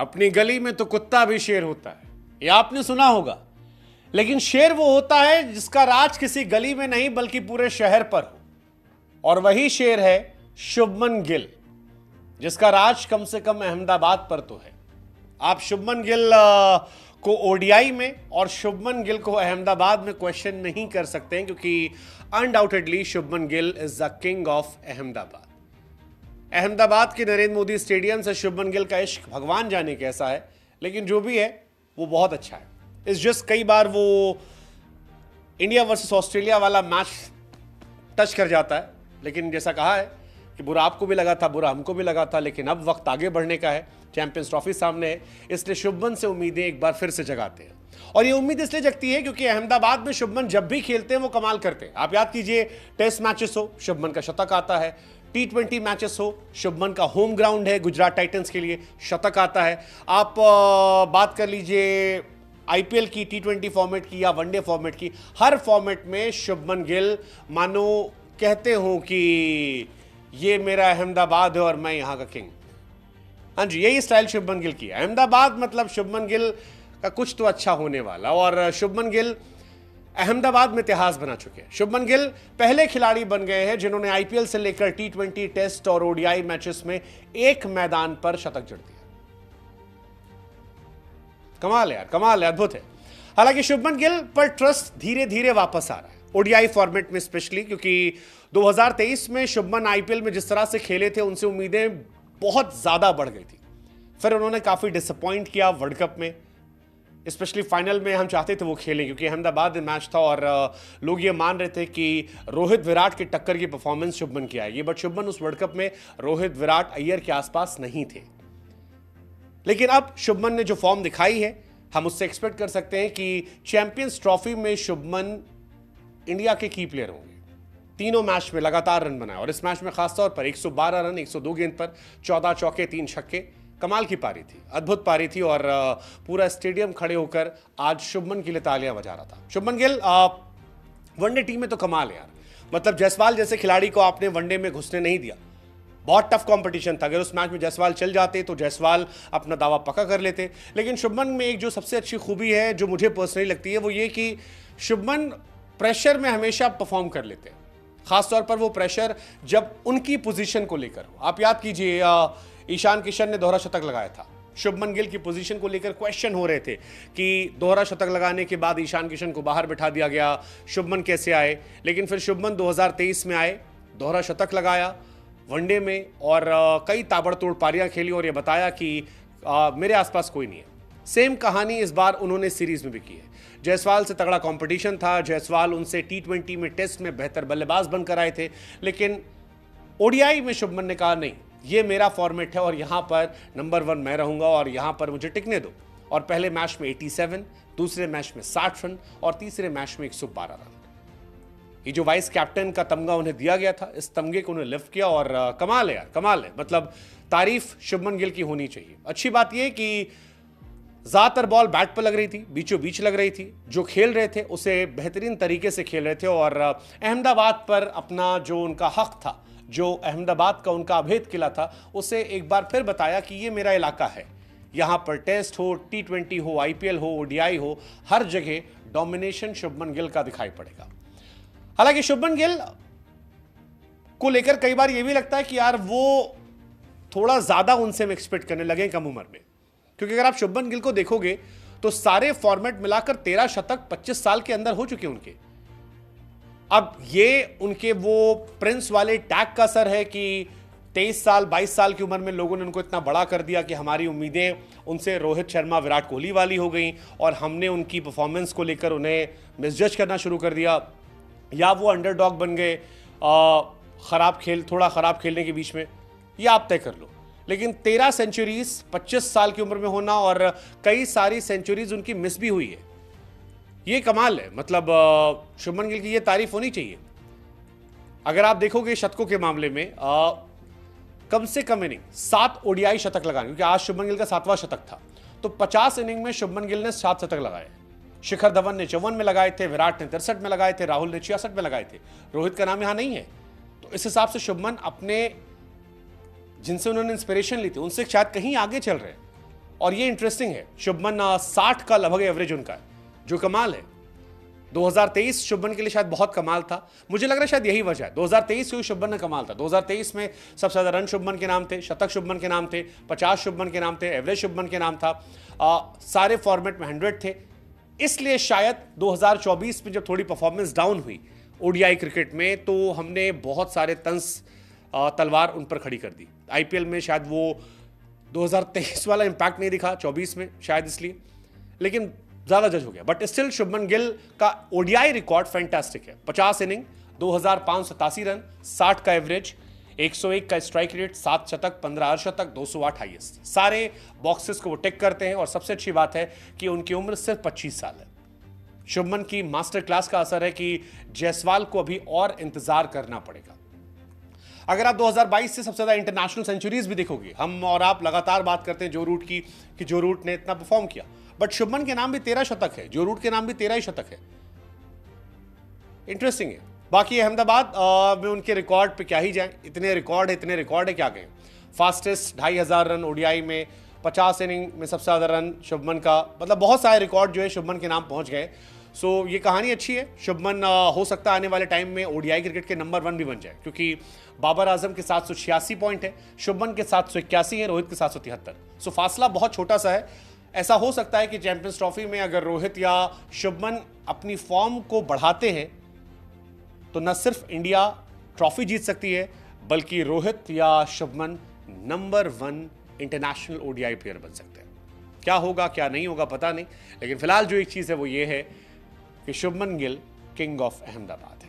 अपनी गली में तो कुत्ता भी शेर होता है, ये आपने सुना होगा। लेकिन शेर वो होता है जिसका राज किसी गली में नहीं बल्कि पूरे शहर पर हो, और वही शेर है शुभमन गिल, जिसका राज कम से कम अहमदाबाद पर तो है। आप शुभमन गिल को ओडीआई में और शुभमन गिल को अहमदाबाद में क्वेश्चन नहीं कर सकते हैं, क्योंकि undoubtedly Shubman Gill is the king of Ahmedabad. Ahmedabad के नरेंद्र मोदी स्टेडियम से शुभमन गिल का इश्क भगवान जाने कैसा है, लेकिन जो भी है वो बहुत अच्छा है। इस जस्ट कई बार वो इंडिया वर्सेस ऑस्ट्रेलिया वाला मैच टच कर जाता है, लेकिन जैसा कहा है कि बुरा आपको भी लगा था, बुरा हमको भी लगा था, लेकिन अब वक्त आगे बढ़ने का है, चैंपियंस ट्रॉफी सामने है, इसलिए शुभमन से उम्मीदें एक बार फिर से जगाते हैं। और ये उम्मीद इसलिए जगती है क्योंकि अहमदाबाद में शुभमन जब भी खेलते हैं वो कमाल करते हैं। आप याद कीजिए, टेस्ट मैचेस हो शुभमन का शतक आता है, T20 मैचेस हो शुभमन का होम ग्राउंड है गुजरात टाइटंस के लिए, शतक आता है। आप बात कर लीजिए आईपीएल की, T20 फॉर्मेट की या वनडे फॉर्मेट की, हर फॉर्मेट में शुभमन गिल मानो कहते हो कि ये मेरा अहमदाबाद है और मैं यहां का किंग। हाँ जी, यही स्टाइल शुभमन गिल की है। अहमदाबाद मतलब शुभमन गिल का कुछ तो अच्छा होने वाला, और शुभमन गिल अहमदाबाद में इतिहास बना चुके हैं। शुभमन गिल पहले खिलाड़ी बन गए हैं जिन्होंने आईपीएल से लेकर T20, टेस्ट और ओडीआई मैचेस में एक मैदान पर शतक जड़ दिया। कमाल है यार, कमाल है, अद्भुत है। हालांकि शुभमन गिल पर ट्रस्ट धीरे धीरे वापस आ रहा है ओडीआई फॉर्मेट में स्पेशली, क्योंकि 2023 में शुभमन आईपीएल में जिस तरह से खेले थे उनसे उम्मीदें बहुत ज्यादा बढ़ गई थी। फिर उन्होंने काफी डिसअपॉइंट किया वर्ल्ड कप में, स्पेशली फाइनल में हम चाहते थे वो खेलें क्योंकि अहमदाबाद में मैच था और लोग ये मान रहे थे कि रोहित विराट की टक्कर की परफॉर्मेंस शुभमन की आएगी, बट शुभमन उस वर्ल्ड कप में रोहित विराट अय्यर के आसपास नहीं थे। लेकिन अब शुभमन ने जो फॉर्म दिखाई है, हम उससे एक्सपेक्ट कर सकते हैं कि चैंपियंस ट्रॉफी में शुभमन इंडिया के की प्लेयर होंगे। तीनों मैच में लगातार रन बनाए, और इस मैच में खासतौर पर 112 रन 102 गेंद पर, 14 चौके 3 छक्के, कमाल की पारी थी, अद्भुत पारी थी, और पूरा स्टेडियम खड़े होकर आज शुभमन के लिए तालियां बजा रहा था। शुभमन गिल वनडे टीम में तो कमाल है यार, मतलब जायसवाल जैसे खिलाड़ी को आपने वनडे में घुसने नहीं दिया। बहुत टफ कंपटीशन था, अगर उस मैच में जायसवाल चल जाते तो जायसवाल अपना दावा पक्का कर लेते। लेकिन शुभमन में एक जो सबसे अच्छी खूबी है जो मुझे पर्सनली लगती है वो ये कि शुभमन प्रेशर में हमेशा परफॉर्म कर लेते हैं, खासतौर पर वो प्रेशर जब उनकी पोजीशन को लेकर हो। आप याद कीजिए ईशान किशन ने दोहरा शतक लगाया था, शुभमन गिल की पोजीशन को लेकर क्वेश्चन हो रहे थे कि दोहरा शतक लगाने के बाद ईशान किशन को बाहर बिठा दिया गया, शुभमन कैसे आए। लेकिन फिर शुभमन 2023 में आए, दोहरा शतक लगाया वनडे में, और कई ताबड़तोड़ पारियां खेली और ये बताया कि मेरे आसपास कोई नहीं है। सेम कहानी इस बार उन्होंने सीरीज में भी की है। जायसवाल से तगड़ा कंपटीशन था, जायसवाल उनसे T20 में, टेस्ट में बेहतर बल्लेबाज बनकर आए थे, लेकिन ओडीआई में शुभमन ने कहा नहीं, ये मेरा फॉर्मेट है और यहां पर नंबर 1 मैं रहूंगा और यहां पर मुझे टिकने दो। और पहले मैच में 87, दूसरे मैच में 60 रन और तीसरे मैच में 112 रन। ये जो वाइस कैप्टन का तमगा उन्हें दिया गया था, इस तमगे को उन्हें लिफ्ट किया, और कमाल है यार, कमाल है। मतलब तारीफ शुभमन गिल की होनी चाहिए। अच्छी बात यह कि ज्यादातर बॉल बैट पर लग रही थी, बीचों बीच लग रही थी, जो खेल रहे थे उसे बेहतरीन तरीके से खेल रहे थे, और अहमदाबाद पर अपना जो उनका हक था, जो अहमदाबाद का उनका अभेद किला था, उसे एक बार फिर बताया कि ये मेरा इलाका है। यहां पर टेस्ट हो, T20 हो, आईपीएल हो, ओडीआई हो, हर जगह डोमिनेशन शुभमन गिल का दिखाई पड़ेगा। हालांकि शुभमन गिल को लेकर कई बार यह भी लगता है कि यार वो थोड़ा ज्यादा उनसे हम एक्सपेक्ट करने लगे कम उम्र में, क्योंकि अगर आप शुभमन गिल को देखोगे तो सारे फॉर्मेट मिलाकर 13 शतक 25 साल के अंदर हो चुके हैं उनके। अब ये उनके वो प्रिंस वाले टैग का असर है कि 23 साल 22 साल की उम्र में लोगों ने उनको इतना बड़ा कर दिया कि हमारी उम्मीदें उनसे रोहित शर्मा, विराट कोहली वाली हो गई, और हमने उनकी परफॉर्मेंस को लेकर उन्हें मिसजज करना शुरू कर दिया, या वो अंडरडॉग बन गए थोड़ा खराब खेलने के बीच में। ये आप तय कर लो। लेकिन 13 सेंचुरीज 25 साल की उम्र में होना, और कई सारी सेंचुरीज उनकी मिस भी हुई है, ये कमाल है। मतलब शुभमन गिल की ये तारीफ होनी चाहिए। अगर आप देखोगे शतकों के मामले में कम से कम इनिंग 7 ओडीआई शतक लगाए, क्योंकि आज शुभमन गिल का 7वां शतक था, तो 50 इनिंग में शुभमन गिल ने 7 शतक लगाए। शिखर धवन ने 54 में लगाए थे, विराट ने 63 में लगाए थे, राहुल ने 66 में लगाए थे, रोहित का नाम यहां नहीं है। तो इस हिसाब से शुभमन अपने जिनसे उन्होंने इंस्पिरेशन ली थी उनसे शायद कहीं आगे चल रहे हैं, और ये इंटरेस्टिंग है, शुभमन 60 का लगभग एवरेज उनका है, जो कमाल है। 2023 शुभमन के लिए शायद बहुत कमाल था, मुझे लग रहा है शायद यही वजह है 2023 को शुभमन ने कमाल था। 2023 में सबसे ज्यादा रन शुभमन के नाम थे, शतक शुभमन के नाम थे, 50 शुभमन के नाम थे, एवरेज शुभमन के नाम था, सारे फॉर्मेट में 100 थे। इसलिए शायद 2024 में जब थोड़ी परफॉर्मेंस डाउन हुई ओडीआई क्रिकेट में, तो हमने बहुत सारे तंज तलवार उन पर खड़ी कर दी। आईपीएल में शायद वो 2023 वाला इंपैक्ट नहीं दिखा 24 में, शायद इसलिए, लेकिन ज्यादा जज हो गया। बट स्टिल शुभमन गिल का ओडीआई रिकॉर्ड फैंटास्टिक है। 50 इनिंग, 2587 रन, 60 का एवरेज, 101 का स्ट्राइक रेट, 7 शतक, 15 अर्धशतक, 208 हाईएस्ट। सारे बॉक्सेस को वो टिक करते हैं और सबसे अच्छी बात है कि उनकी उम्र सिर्फ 25 साल है। शुभमन की मास्टर क्लास का असर है कि जायसवाल को अभी और इंतजार करना पड़ेगा। अगर आप 2022 से सबसे ज्यादा इंटरनेशनल सेंचुरीज भी देखोगे, हम और आप लगातार बात करते हैं जो रूट की कि जो रूट ने इतना परफॉर्म किया, बट शुभमन के नाम भी 13 शतक है, जो रूट के नाम भी 13 ही शतक है। इंटरेस्टिंग है। बाकी अहमदाबाद में उनके रिकॉर्ड पे क्या ही जाए, इतने रिकॉर्ड है क्या कहें। फास्टेस्ट 2500 रन ओडीआई में, 50 इनिंग में सबसे ज्यादा रन शुभमन का, मतलब बहुत सारे रिकॉर्ड जो है शुभमन के नाम पहुंच गए। सो ये कहानी अच्छी है। शुभमन हो सकता है आने वाले टाइम में ओडीआई क्रिकेट के नंबर 1 भी बन जाए, क्योंकि बाबर आजम के 786 पॉइंट है, शुभमन के 781 है, रोहित के 773। सो फासला बहुत छोटा सा है। ऐसा हो सकता है कि चैंपियंस ट्रॉफी में अगर रोहित या शुभमन अपनी फॉर्म को बढ़ाते हैं तो न सिर्फ इंडिया ट्रॉफी जीत सकती है, बल्कि रोहित या Shubman number 1 international ODI player बन सकते हैं। क्या होगा क्या नहीं होगा पता नहीं, लेकिन फिलहाल जो एक चीज है वो ये है कि शुभमन गिल किंग ऑफ अहमदाबाद।